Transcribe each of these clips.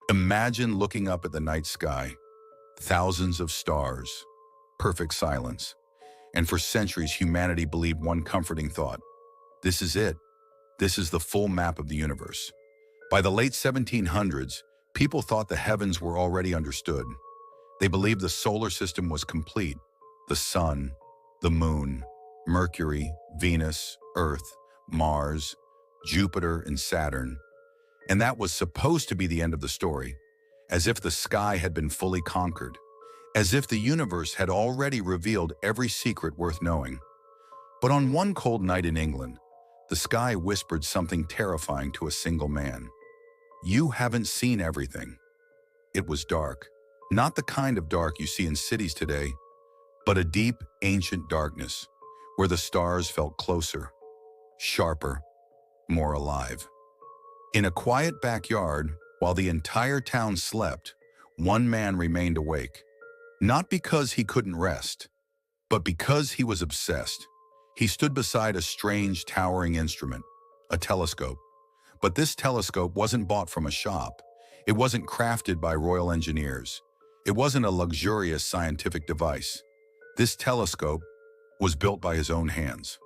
Imagine looking up at the night sky, thousands of stars, perfect silence. And for centuries, humanity believed one comforting thought: this is it. This is the full map of the universe. By the late 1700s, people thought the heavens were already understood. They believed the solar system was complete: the sun, the moon, Mercury, Venus, Earth, Mars, Jupiter, and Saturn. And that was supposed to be the end of the story, as if the sky had been fully conquered, as if the universe had already revealed every secret worth knowing. But on one cold night in England, the sky whispered something terrifying to a single man. You haven't seen everything. It was dark. Not the kind of dark you see in cities today, but a deep, ancient darkness, where the stars felt closer, sharper, more alive. In a quiet backyard, while the entire town slept, one man remained awake. Not because he couldn't rest, but because he was obsessed. He stood beside a strange, towering instrument, a telescope. But this telescope wasn't bought from a shop. It wasn't crafted by royal engineers. It wasn't a luxurious scientific device. This telescope was built by his own hands.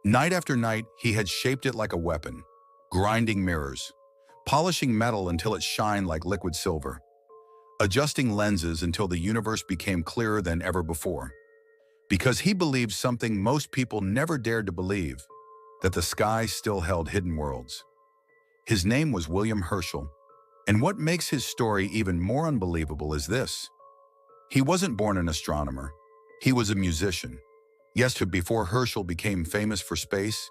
Night after night, he had shaped it like a weapon, grinding mirrors, polishing metal until it shined like liquid silver, adjusting lenses until the universe became clearer than ever before. Because he believed something most people never dared to believe, that the sky still held hidden worlds. His name was William Herschel, and what makes his story even more unbelievable is this. He wasn't born an astronomer. He was a musician. Yes, before Herschel became famous for space,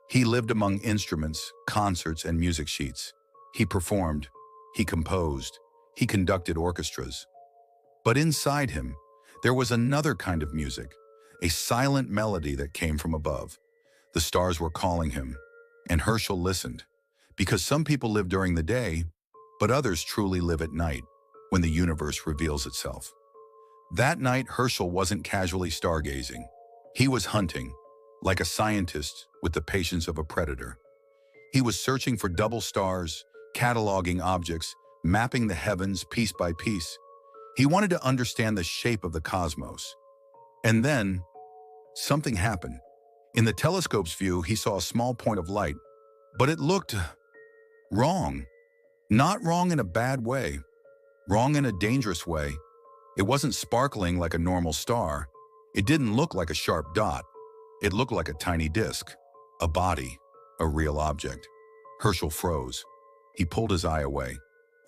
he lived among instruments, concerts, and music sheets. He performed, he composed, he conducted orchestras. But inside him, there was another kind of music, a silent melody that came from above. The stars were calling him, and Herschel listened, because some people live during the day, but others truly live at night, when the universe reveals itself. That night, Herschel wasn't casually stargazing. He was hunting, like a scientist with the patience of a predator. He was searching for double stars, cataloging objects, mapping the heavens piece by piece. He wanted to understand the shape of the cosmos. And then, something happened. In the telescope's view, he saw a small point of light, but it looked wrong. Not wrong in a bad way, wrong in a dangerous way. It wasn't sparkling like a normal star. It didn't look like a sharp dot. It looked like a tiny disk, a body, a real object. Herschel froze. He pulled his eye away,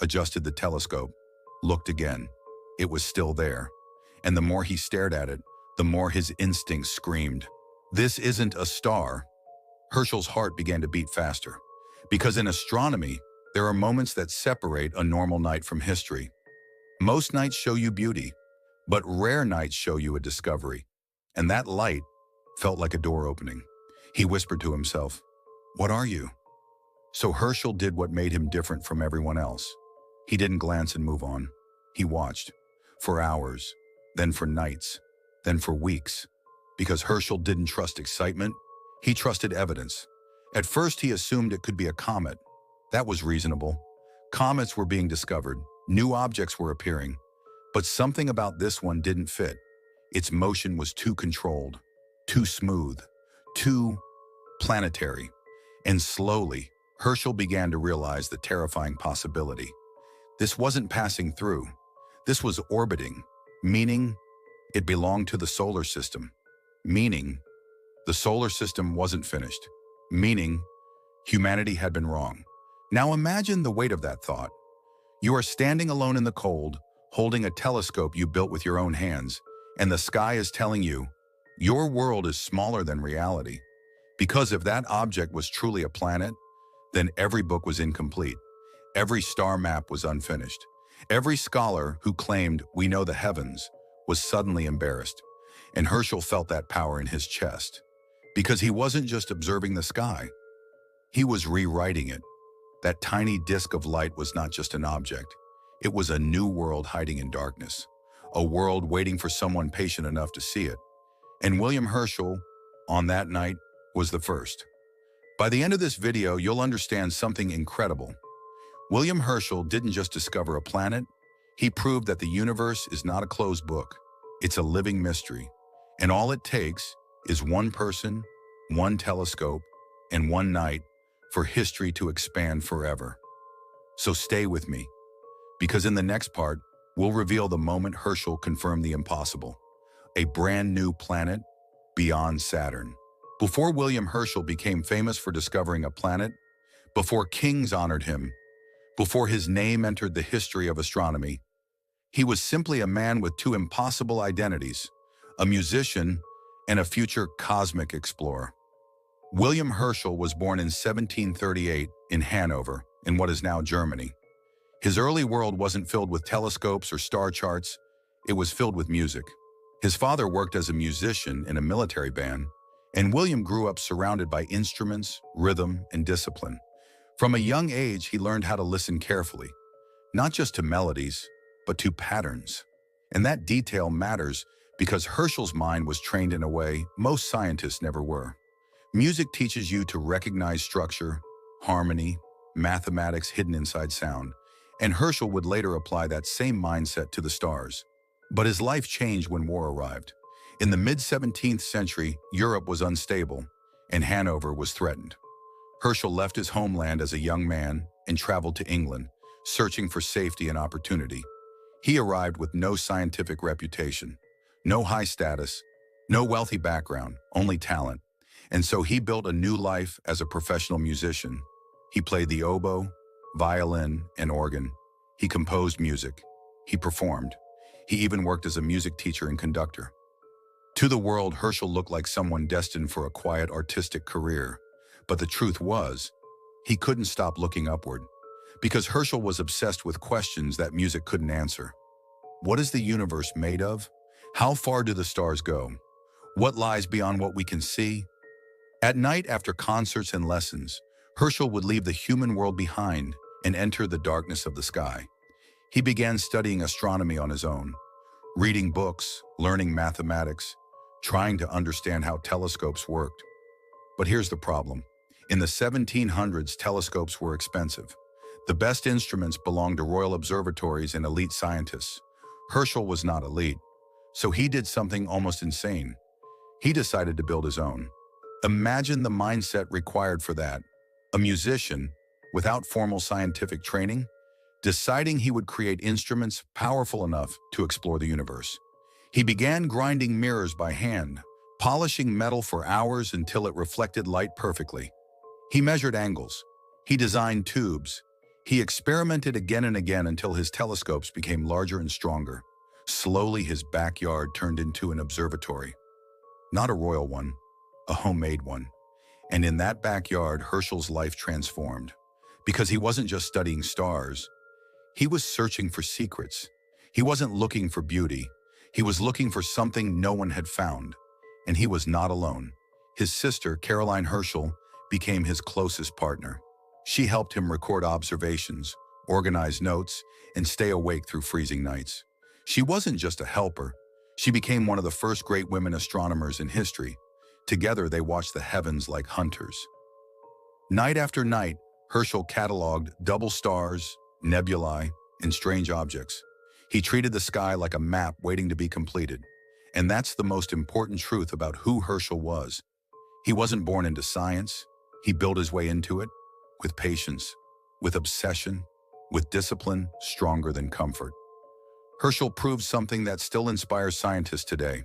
adjusted the telescope, looked again. It was still there. And the more he stared at it, the more his instincts screamed, "This isn't a star." Herschel's heart began to beat faster, because in astronomy, there are moments that separate a normal night from history. Most nights show you beauty, but rare nights show you a discovery. And that light felt like a door opening. He whispered to himself, "What are you?" So Herschel did what made him different from everyone else. He didn't glance and move on. He watched, for hours, then for nights, then for weeks. Because Herschel didn't trust excitement, he trusted evidence. At first, he assumed it could be a comet. That was reasonable. Comets were being discovered. New objects were appearing. But something about this one didn't fit. Its motion was too controlled, too smooth, too planetary. And slowly, Herschel began to realize the terrifying possibility. This wasn't passing through. This was orbiting, meaning it belonged to the solar system, meaning the solar system wasn't finished, meaning humanity had been wrong. Now imagine the weight of that thought. You are standing alone in the cold, holding a telescope you built with your own hands, and the sky is telling you, your world is smaller than reality. Because if that object was truly a planet, then every book was incomplete. Every star map was unfinished. Every scholar who claimed we know the heavens was suddenly embarrassed. And Herschel felt that power in his chest. Because he wasn't just observing the sky. He was rewriting it. That tiny disk of light was not just an object. It was a new world hiding in darkness. A world waiting for someone patient enough to see it. And William Herschel, on that night, was the first. By the end of this video, you'll understand something incredible. William Herschel didn't just discover a planet, he proved that the universe is not a closed book. It's a living mystery. And all it takes is one person, one telescope, and one night for history to expand forever. So stay with me, because in the next part, we'll reveal the moment Herschel confirmed the impossible, a brand new planet beyond Saturn. Before William Herschel became famous for discovering a planet, before kings honored him, before his name entered the history of astronomy, he was simply a man with two impossible identities, a musician and a future cosmic explorer. William Herschel was born in 1738 in Hanover, in what is now Germany. His early world wasn't filled with telescopes or star charts, it was filled with music. His father worked as a musician in a military band, and William grew up surrounded by instruments, rhythm, and discipline. From a young age, he learned how to listen carefully, not just to melodies, but to patterns. And that detail matters because Herschel's mind was trained in a way most scientists never were. Music teaches you to recognize structure, harmony, mathematics hidden inside sound, and Herschel would later apply that same mindset to the stars. But his life changed when war arrived. In the mid-17th century, Europe was unstable, and Hanover was threatened. Herschel left his homeland as a young man and traveled to England, searching for safety and opportunity. He arrived with no scientific reputation, no high status, no wealthy background, only talent. And so he built a new life as a professional musician. He played the oboe, violin, and organ. He composed music. He performed. He even worked as a music teacher and conductor. To the world, Herschel looked like someone destined for a quiet artistic career. But the truth was, he couldn't stop looking upward, because Herschel was obsessed with questions that music couldn't answer. What is the universe made of? How far do the stars go? What lies beyond what we can see? At night, after concerts and lessons, Herschel would leave the human world behind and enter the darkness of the sky. He began studying astronomy on his own, reading books, learning mathematics, trying to understand how telescopes worked. But here's the problem. In the 1700s, telescopes were expensive. The best instruments belonged to royal observatories and elite scientists. Herschel was not elite, so he did something almost insane. He decided to build his own. Imagine the mindset required for that. A musician, without formal scientific training, deciding he would create instruments powerful enough to explore the universe. He began grinding mirrors by hand, polishing metal for hours until it reflected light perfectly. He measured angles. He designed tubes. He experimented again and again until his telescopes became larger and stronger. Slowly, his backyard turned into an observatory. Not a royal one, a homemade one. And in that backyard, Herschel's life transformed. Because he wasn't just studying stars, he was searching for secrets. He wasn't looking for beauty. He was looking for something no one had found. And he was not alone. His sister, Caroline Herschel, became his closest partner. She helped him record observations, organize notes, and stay awake through freezing nights. She wasn't just a helper. She became one of the first great women astronomers in history. Together, they watched the heavens like hunters. Night after night, Herschel cataloged double stars, nebulae, and strange objects. He treated the sky like a map waiting to be completed. And that's the most important truth about who Herschel was. He wasn't born into science. He built his way into it, with patience, with obsession, with discipline stronger than comfort. Herschel proved something that still inspires scientists today.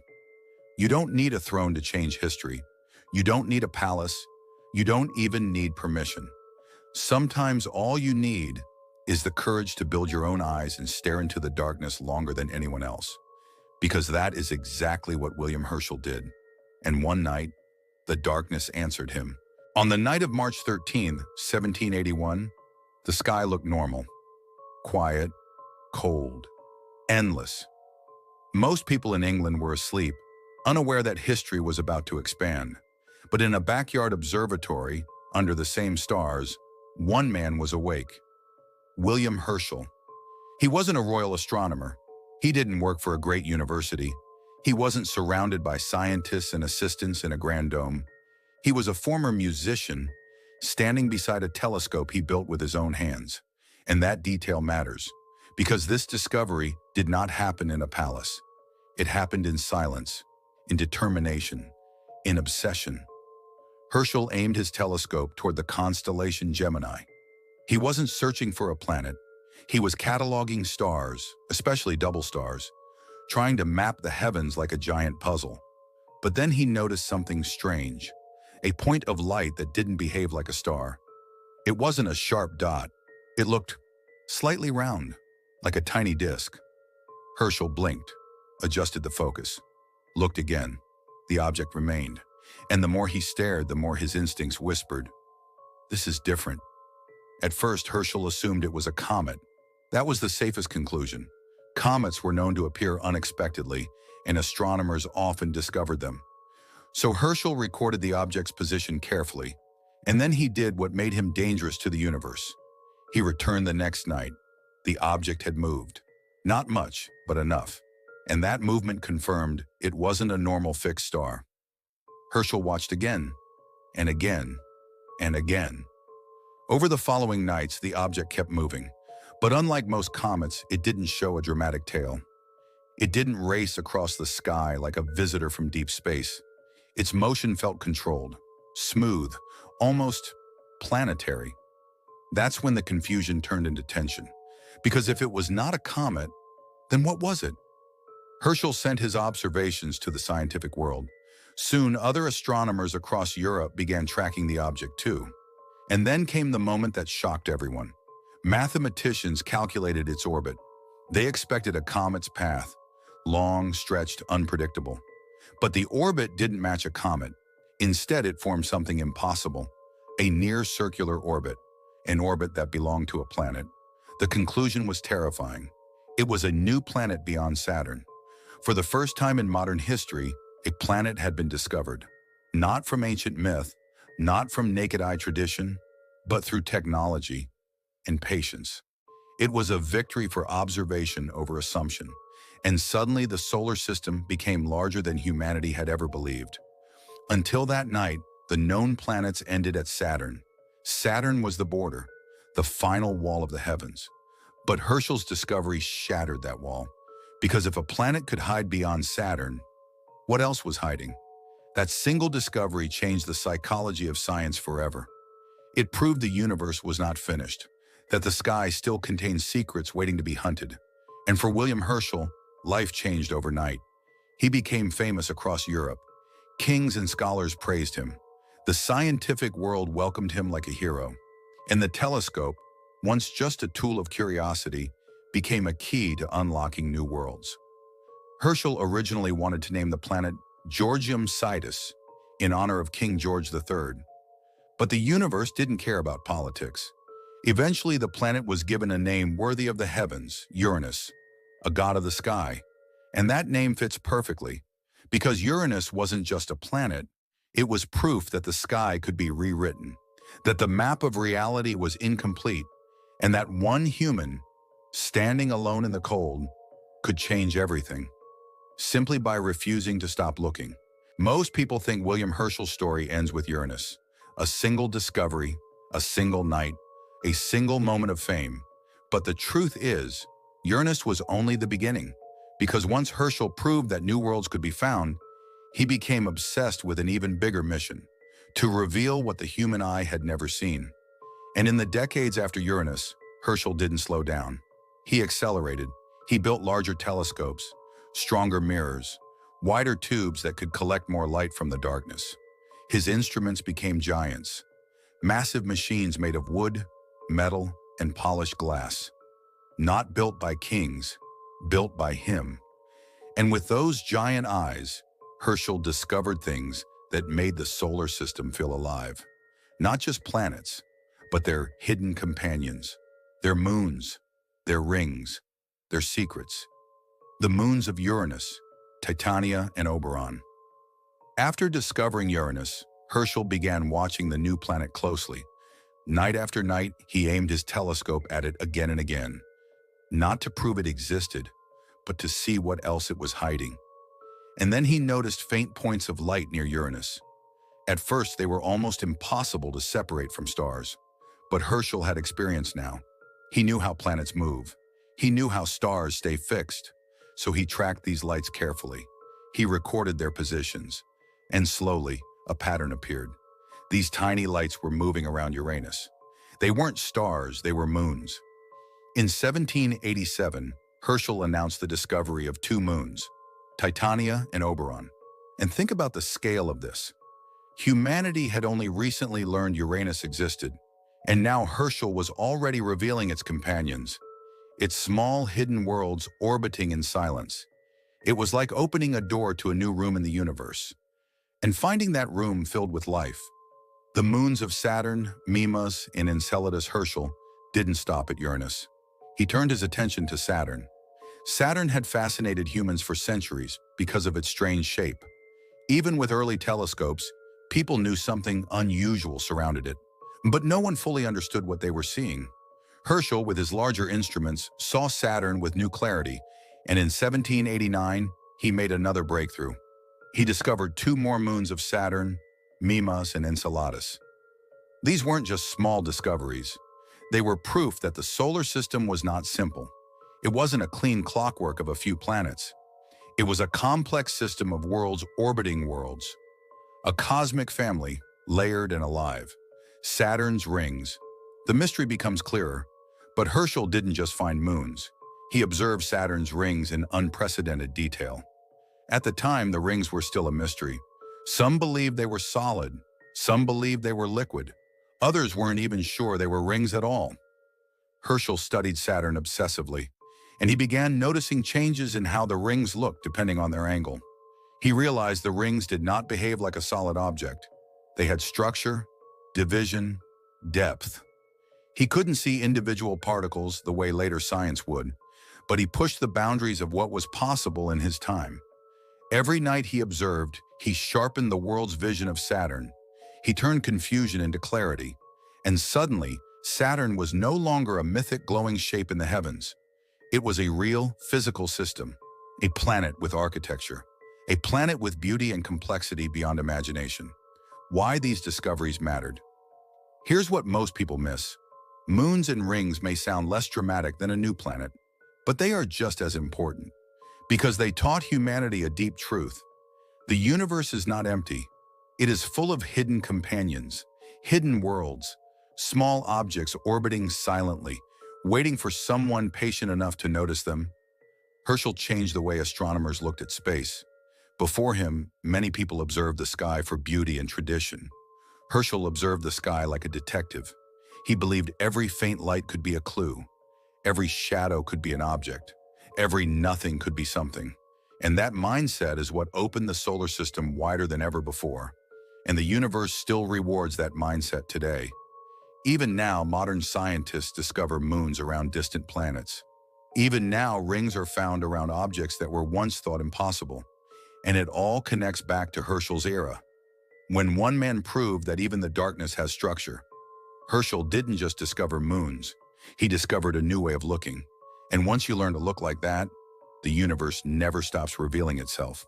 You don't need a throne to change history. You don't need a palace. You don't even need permission. Sometimes all you need is the courage to build your own eyes and stare into the darkness longer than anyone else. Because that is exactly what William Herschel did. And one night, the darkness answered him. On the night of March 13, 1781, the sky looked normal. Quiet, cold, endless. Most people in England were asleep, unaware that history was about to expand. But in a backyard observatory, under the same stars, one man was awake. William Herschel. He wasn't a royal astronomer. He didn't work for a great university. He wasn't surrounded by scientists and assistants in a grand dome. He was a former musician, standing beside a telescope he built with his own hands. And that detail matters, because this discovery did not happen in a palace. It happened in silence, in determination, in obsession. Herschel aimed his telescope toward the constellation Gemini. He wasn't searching for a planet. He was cataloging stars, especially double stars, trying to map the heavens like a giant puzzle. But then he noticed something strange, a point of light that didn't behave like a star. It wasn't a sharp dot. It looked slightly round, like a tiny disk. Herschel blinked, adjusted the focus, looked again. The object remained, and the more he stared, the more his instincts whispered, "This is different." At first, Herschel assumed it was a comet. That was the safest conclusion. Comets were known to appear unexpectedly, and astronomers often discovered them. So Herschel recorded the object's position carefully, and then he did what made him dangerous to the universe. He returned the next night. The object had moved. Not much, but enough. And that movement confirmed it wasn't a normal fixed star. Herschel watched again, and again, and again. Over the following nights, the object kept moving. But unlike most comets, it didn't show a dramatic tail. It didn't race across the sky like a visitor from deep space. Its motion felt controlled, smooth, almost planetary. That's when the confusion turned into tension. Because if it was not a comet, then what was it? Herschel sent his observations to the scientific world. Soon, other astronomers across Europe began tracking the object too. And then came the moment that shocked everyone. Mathematicians calculated its orbit. They expected a comet's path, long, stretched, unpredictable. But the orbit didn't match a comet. Instead, it formed something impossible, a near-circular orbit, an orbit that belonged to a planet. The conclusion was terrifying. It was a new planet beyond Saturn. For the first time in modern history, a planet had been discovered. Not from ancient myth, not from naked-eye tradition, but through technology and patience. It was a victory for observation over assumption, and suddenly the solar system became larger than humanity had ever believed. Until that night, the known planets ended at Saturn. Saturn was the border, the final wall of the heavens. But Herschel's discovery shattered that wall, because if a planet could hide beyond Saturn, what else was hiding? That single discovery changed the psychology of science forever. It proved the universe was not finished, that the sky still contained secrets waiting to be hunted. And for William Herschel, life changed overnight. He became famous across Europe. Kings and scholars praised him. The scientific world welcomed him like a hero. And the telescope, once just a tool of curiosity, became a key to unlocking new worlds. Herschel originally wanted to name the planet Georgium Sidus, in honor of King George III. But the universe didn't care about politics. Eventually, the planet was given a name worthy of the heavens, Uranus, a god of the sky. And that name fits perfectly, because Uranus wasn't just a planet, it was proof that the sky could be rewritten, that the map of reality was incomplete, and that one human, standing alone in the cold, could change everything, simply by refusing to stop looking. Most people think William Herschel's story ends with Uranus, a single discovery, a single night, a single moment of fame. But the truth is, Uranus was only the beginning, because once Herschel proved that new worlds could be found, he became obsessed with an even bigger mission, to reveal what the human eye had never seen. And in the decades after Uranus, Herschel didn't slow down. He accelerated. He built larger telescopes, stronger mirrors, wider tubes that could collect more light from the darkness. His instruments became giants, massive machines made of wood, metal, and polished glass. Not built by kings, built by him. And with those giant eyes, Herschel discovered things that made the solar system feel alive. Not just planets, but their hidden companions, their moons, their rings, their secrets. The moons of Uranus, Titania and Oberon. After discovering Uranus, Herschel began watching the new planet closely. Night after night, he aimed his telescope at it again and again, not to prove it existed, but to see what else it was hiding. And then he noticed faint points of light near Uranus. At first, they were almost impossible to separate from stars. But Herschel had experience now. He knew how planets move. He knew how stars stay fixed. So he tracked these lights carefully. He recorded their positions. And slowly, a pattern appeared. These tiny lights were moving around Uranus. They weren't stars, they were moons. In 1787, Herschel announced the discovery of two moons, Titania and Oberon. And think about the scale of this. Humanity had only recently learned Uranus existed, and now Herschel was already revealing its companions, its small hidden worlds orbiting in silence. It was like opening a door to a new room in the universe, and finding that room filled with life. The moons of Saturn, Mimas, and Enceladus. Herschel didn't stop at Uranus. He turned his attention to Saturn. Saturn had fascinated humans for centuries because of its strange shape. Even with early telescopes, people knew something unusual surrounded it, but no one fully understood what they were seeing. Herschel, with his larger instruments, saw Saturn with new clarity, and in 1789, he made another breakthrough. He discovered two more moons of Saturn, Mimas and Enceladus. These weren't just small discoveries. They were proof that the solar system was not simple. It wasn't a clean clockwork of a few planets. It was a complex system of worlds orbiting worlds. A cosmic family, layered and alive. Saturn's rings. The mystery becomes clearer, but Herschel didn't just find moons. He observed Saturn's rings in unprecedented detail. At the time, the rings were still a mystery. Some believed they were solid, some believed they were liquid. Others weren't even sure they were rings at all. Herschel studied Saturn obsessively, and he began noticing changes in how the rings looked depending on their angle. He realized the rings did not behave like a solid object. They had structure, division, depth. He couldn't see individual particles the way later science would, but he pushed the boundaries of what was possible in his time. Every night he observed, he sharpened the world's vision of Saturn. He turned confusion into clarity, and suddenly, Saturn was no longer a mythic glowing shape in the heavens. It was a real, physical system, a planet with architecture, a planet with beauty and complexity beyond imagination. Why these discoveries mattered. Here's what most people miss. Moons and rings may sound less dramatic than a new planet, but they are just as important, because they taught humanity a deep truth. The universe is not empty. It is full of hidden companions, hidden worlds, small objects orbiting silently, waiting for someone patient enough to notice them. Herschel changed the way astronomers looked at space. Before him, many people observed the sky for beauty and tradition. Herschel observed the sky like a detective. He believed every faint light could be a clue. Every shadow could be an object. Every nothing could be something. And that mindset is what opened the solar system wider than ever before. And the universe still rewards that mindset today. Even now, modern scientists discover moons around distant planets. Even now, rings are found around objects that were once thought impossible. And it all connects back to Herschel's era, when one man proved that even the darkness has structure. Herschel didn't just discover moons, he discovered a new way of looking. And once you learn to look like that, the universe never stops revealing itself.